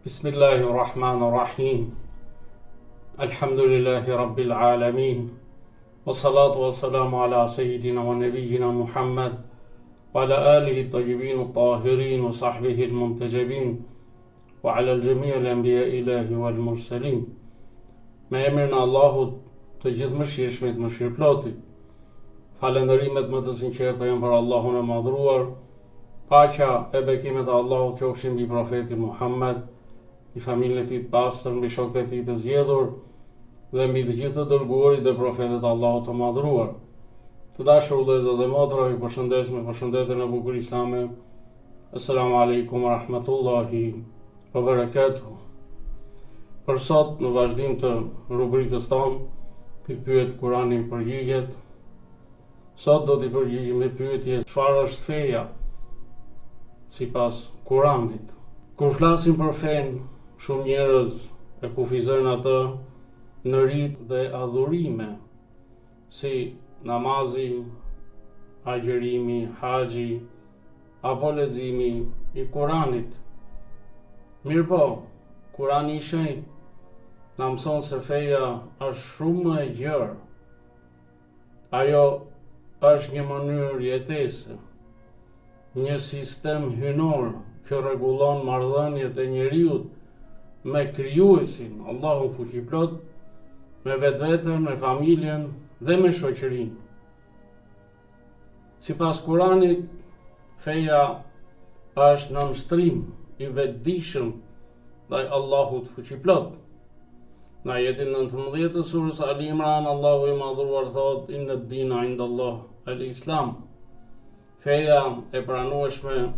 Bismillahirrahmanirrahim. Alhamdulillahi Rabbil Alamin. Wassalatu wassalamu ala Sayyidina wa Nabiyyina Muhammad wa ala alihi at-tayyibin at-tahirin wa sahbihi al-muntajabin wa ala al-jami' al-anbiya ilahi wal mursalin. Me emrin e Allahut të gjithëmëshirshmit, mëshirëplotit. Falënderimet më të sinqerta janë për Allahun e madhruar. Paqja e bekimet e Allahut qofshin mbi profetin Muhammed, i familjen e tij të pastër, mbi shokët e tij të zgjedhur dhe mbi të gjithë të dërguarit dhe profetët e Allahut të madhruar. Të dashur vëllezër dhe motra, ju përshëndes me përshëndetjen e bukur islame. Assalamu alaikum wa rahmatullahi wa barakatuh. Për sot, në vazhdim të rubrikës tonë, të pyet Kurani përgjigjet. Sot do t'i përgjigjim me pyetje: çfarë është feja sipas Kuranit? Kur flasim për fen, shumë njerëz e kufizojnë atë në rit dhe adhurime, si namazi, agjërimi, haxhi apo leximi i Kuranit. Mirë po, Kurani i shenjtë na mëson se feja është shumë më e gjerë. Ajo është një mënyrë jetese, një sistem hynor që rregullon marrëdhëniet e njeriut me krijuesin, Allahun fuqiplot, me vetveten, me familjen dhe me shoqërinë. Sipas Kuranit, feja është nënshtrim i vetëdijshëm ndaj Allahut fuqiplot. Në ajetin 19 të surës Ali Imran, Allahu i madhruar thot: "Inna ad-dina 'inda Allah al-Islam." Feja e pranueshme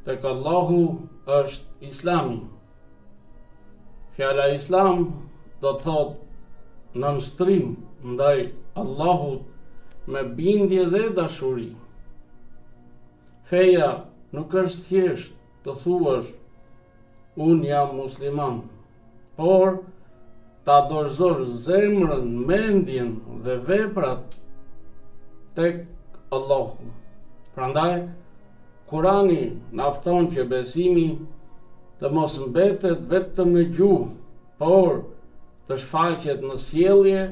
tek Allahu është Islami. Fjala Islam do të thot nënshtrim ndaj Allahut me bindje dhe dashuri. Feja nuk është thjesht të thuash unë jam musliman, por ta dorëzosh zemrën, mendjen dhe veprat tek Allahu. Prandaj Kurani na fton që besimi të mos mbetet vetëm në gjuhë, por të shfaqet në sjellje,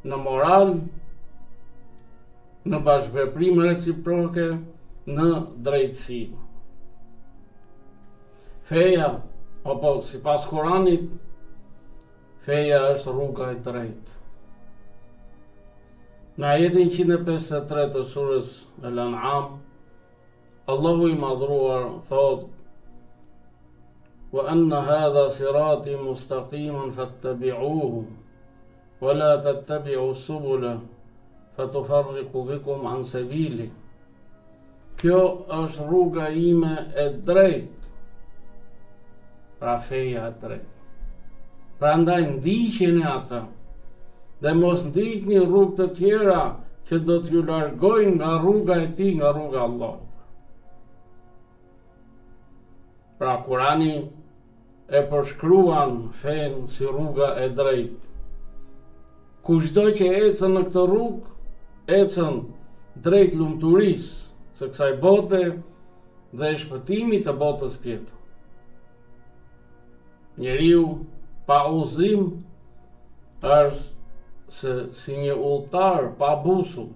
në moral, në bashkëveprim reciproke, në drejtësi. Feja, apo sipas Kuranit, feja është rruga e drejtë. Në ajetin 153 të surës Al-An'am, Allahu i madhruar thot: "Wa anna hadha sirati mustaqiman fattabi'uhu wa la tattabi'u subula fatufarriqu bikum an sabili." Kjo është rruga ime e drejtë, pra feja e drejtë. Prandaj ndiqeni atë dhe mos ndiqni rrugë të tjera që do t'ju largojnë nga rruga e tij, nga rruga e Allahut. Pra Kurani e përshkruan fen si rruga e drejtë. Kushdo që ecën në këtë rrugë, ecën drejt lumturisë së kësaj bote dhe shpëtimit të botës tjetër. Njeriu pa udhëzim është si një udhëtar pa busull.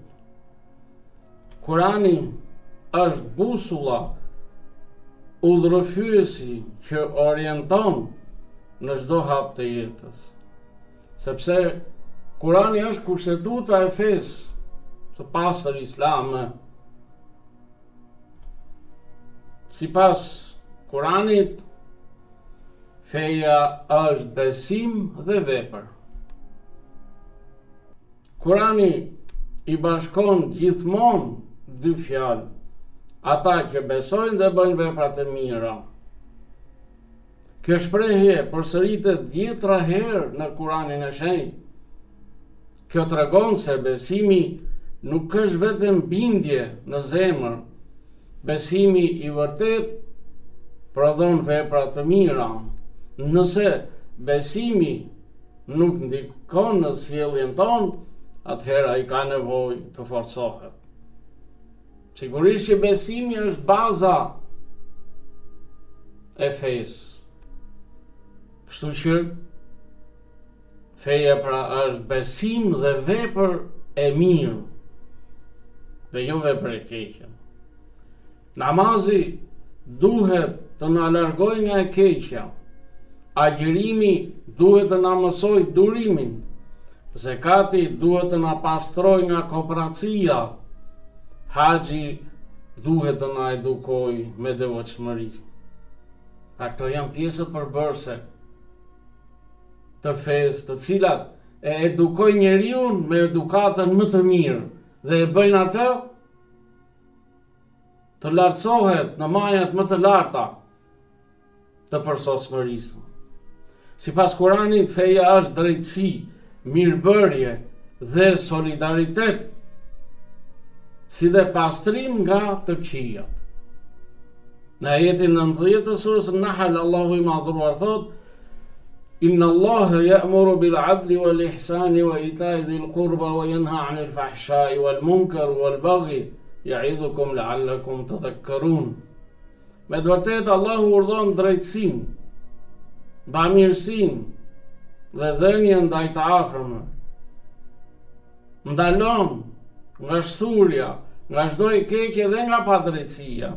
Kurani është busulla, udhërrëfyesi që orienton në çdo hap të jetës. Sepse Kurani është kushtetuta e fesë së pastër islame. Sipas Kuranit, feja është besim dhe vepër. Kurani i bashkon gjithmonë dy fjalë: ata që besojnë dhe bëjnë veprat e mira. Kjo shprehje përsëritet 10 herë në Kuranin e shenjtë. Kjo tregon se besimi nuk është vetëm bindje në zemër. Besimi i vërtet prodhon vepra të mira. Nëse besimi nuk ndikon në sjelljen tonë, atëherë ai ka nevojë të forcohet. Sigurisht që besimi është baza e fesë. Kështu që feja pra është besim dhe vepër e mirë dhe jo vepër e keqe. Namazi duhet të na largojë nga e keqja. Agjërimi duhet të na mësojë durimin. Zekati duhet të na pastrojë nga kooperacia. Haxhi duhet të na edukojë me devotshmëri. Ato janë pjesët përbërëse të fesë, të cilat e edukojnë njeriu me edukatën më të mirë dhe e bëjnë atë të lartësohet në majat më të larta të përsosmërisë. Sipas Kuranit, feja është drejtësi, mirëbërje dhe solidaritet, si dhe pastrim nga të këqijat. Në ajetin 19 të surës An-Nahl, Allahu i madhruar thot: Inna Allaha ya'muru bil 'adli wal ihsani wa ita'i dhil qurba wa yanha 'anil fahsha'i wal munkar wal baghi ya'idhukum la'allakum tadhakkarun. Me të vërtetë Allahu urdhon drejtësinë, bamirësinë dhe dhënien ndaj të afërmëve. Ndalon nga shturja, nga çdo e keqe dhe nga padrejtësia.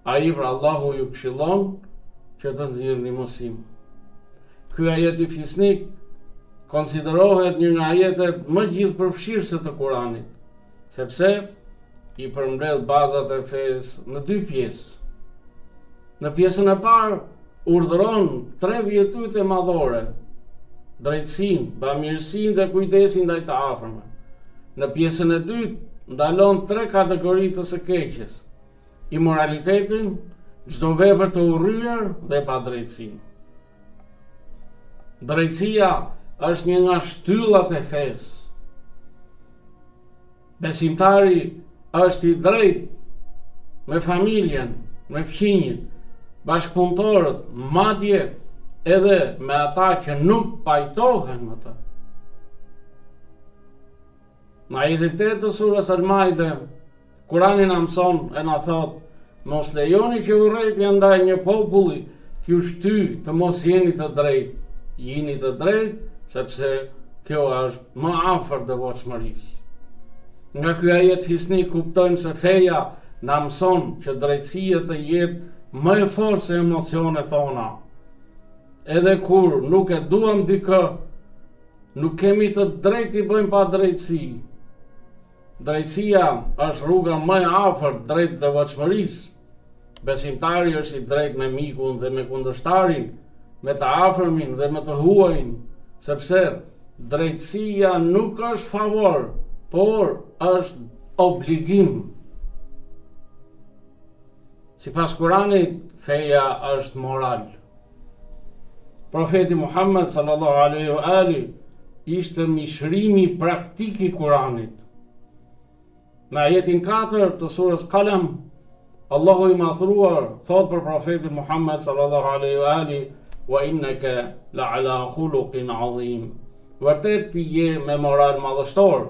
Ai pra Allahu ju këshillon që të nxirrni mosim. Ky ajet i fisnik konsiderohet një nga ajetet më gjithëpërfshirëse të Kuranit, sepse i përmbledh bazat e fesë në dy pjesë. Në pjesën e parë urdhëron 3 virtyte madhore: drejtësinë, bamirësinë dhe kujdesin ndaj të afërmëve. Në pjesën e dytë ndalon 3 kategori të së keqes: imoralitetin, çdo vepër të urryer dhe padrejtësinë. Drejtësia është një nga shtyllat e fesë. Besimtari është i drejtë me familjen, me fëmijët, bashkëpunëtorët, madje edhe me ata që nuk pajtohen me të. Në ajetin 8 të surës Al-Maide, Kurani na mëson e na thot: mos lejoni që urrëtia ndaj një populli t'ju shtyjë të mos jeni të drejtë. Jini të drejtë, sepse kjo është më afër devotshmërisë. Nga ky ajet fisnik kuptojmë se feja na mëson që drejtësia të jetë më e fortë se emocionet tona. Edhe kur nuk e duam dikë, nuk kemi të drejtë i bëjmë pa drejtësi. Drejtësia është rruga më e afërt drejt devotshmërisë. Besimtari është i drejtë me mikun dhe me kundërshtarin, me të afërmin dhe me të huajin, sepse drejtësia nuk është favor, por është obligim. Sipas Kuranit, feja është moral. Profeti Muhammed sallallahu alaihi wa ali ishte mishrimi praktik i Kuranit. Në ajetin 4 të surës Qalam, Allahu i madhruar thot për profetin Muhammed sallallahu alaihi wa ali: wa innaka la'ala khuluqin 'azim. Vërtet ti je me moral madhështor.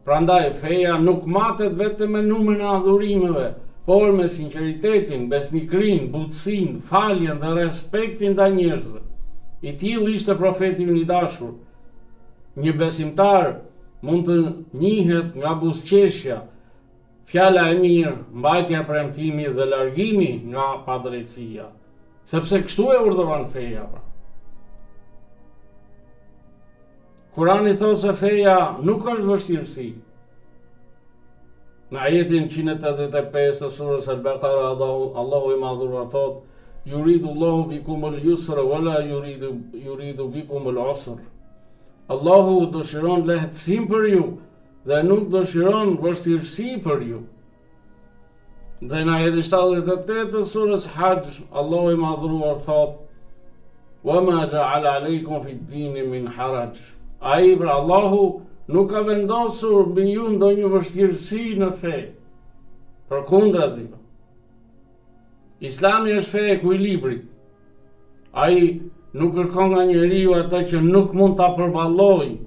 Prandaj feja nuk matet vetëm me numrin e adhurimeve, por me sinqeritetin, besnikrinë, butësinë, faljen dhe respektin ndaj njerëzve. I tillë ishte profeti i dashur. Një besimtar mund të njihet nga buzëqeshja, fjala e mirë, mbajtja e premtimit dhe largimi nga padrejtësia, sepse kështu e urdhëron feja. Kurani thot se feja nuk është vështirësi. Në ajetin 185 të surës Al-Baqara, Allahu i madhruar thot: Yuridu Allahu bikumul yusra wala yuridu bikumul usra. Allahu dëshiron lehtësim për ju dhe nuk dëshiron vështirësi për ju. Dhe në ajetin 78 të surës Hajj, Allahu i madhruar thot: Wa ma ja'ala alaykum fi d-dini min haraj. Ai pra Allahu nuk ka vendosur mbi ju ndonjë vështirësi në fe. Përkundrazi, Islami është fe e ekuilibrit. Ai nuk kërkon nga njeriu atë që nuk mund ta përballojë.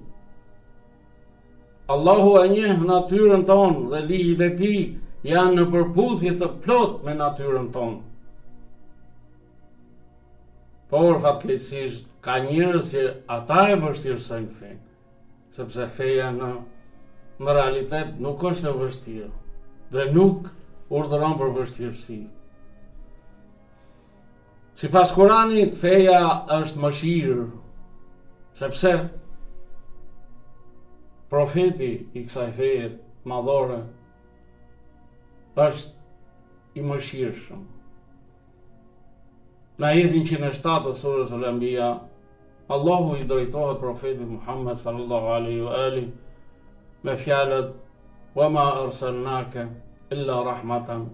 Allahu e njeh natyrën tonë dhe ligjet e tij janë në përputhje të plot me natyrën tonë. Por fatkeqësisht ka njerëz që ata e vështirësojnë fenë, sepse feja në realitet nuk është e vështirë dhe nuk urdhëron për vështirësi. Sipas Kuranit, feja është mëshirë, sepse profeti i kësaj feje madhore është i mëshirshëm. Në ajetin 107 të surës Al-Anbiya, Allahu i drejtohet profetit Muhammed sallallahu alaihi wa alihi me fjalët "Wa ma arsalnaka illa rahmatan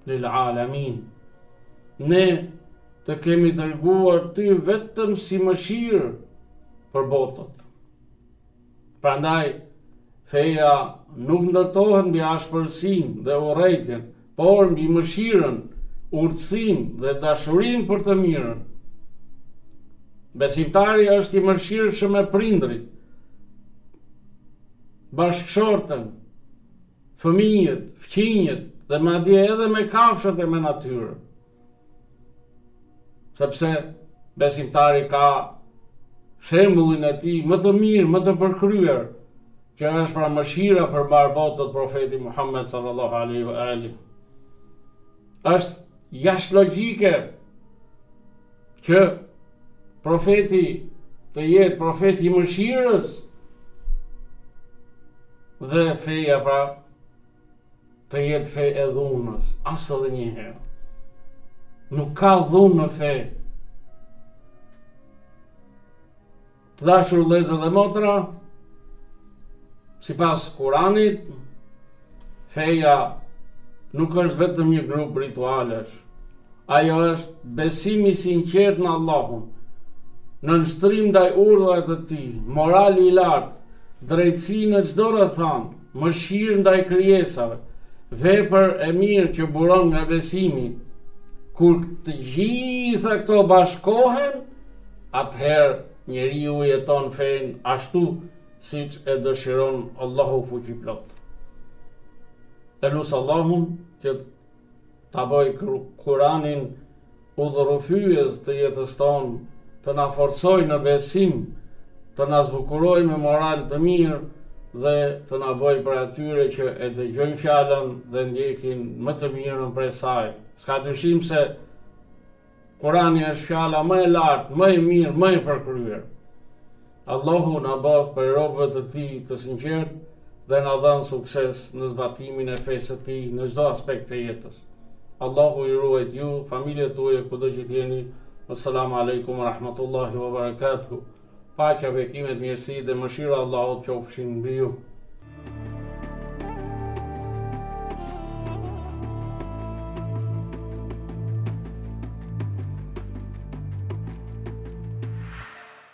lil alamin". Ne të kemi dërguar ty vetëm si mëshirë për botët. Prandaj feja nuk ndërtohet mbi ashpërsinë dhe urrëtitjen, por mbi mëshirën, urtësinë dhe dashurinë për të mirën. Besimtari është i mëshirshëm me prindrit, bashkëshortën, fëmijët, fëmijët dhe madje edhe me kafshët e me natyrën. Sepse besimtari ka shembullin e tij më të mirë, më të përkryer, që është pra mëshira përmbar botët profeti Muhammed sallallahu alaihi wa alihi. Është jashtë logjike që profeti të jetë profeti i mëshirës dhe feja pra të jetë fe e dhunës, as edhe një herë. Nuk ka dhunë në fe. Të dashur vëllezër dhe motra, sipas Kuranit, feja nuk është vetëm një grup ritualesh. Ajo është besimi i sinqert në Allahun, nënshtrim ndaj urdhrave të Tij, morali i lartë, drejtësi në çdo rrethon, mëshirë ndaj krijesave, vepër e mirë që buron nga besimi. Kur të gjitha këto bashkohen, atëherë njeriu jeton fen ashtu siç e dëshiron Allahu fuqiplot. Elus Allahun që ta bëj Kuranin udhërrufyes të jetës tonë, të na forcojë në besim, të na zbukurojë me moral të mirë dhe të na bëjë për atyre që e dëgjojnë fjalën dhe ndjekin më të mirën prej saj. S'ka dyshim se Kurani është fjala më e lartë, më e mirë, më e përkryer. Allahu na bëf për robët të Tij të sinqertë dhe na dhën sukses në zbatimin e fesë së Tij në çdo aspekt të jetës. Allahu i ruajt ju, familjet tuaja kudo që jeni. Assalamu alaikum wa rahmatullahi wa barakatuh. Paqja, bekimet, mirësi dhe mëshira e Allahut qofshin mbi ju.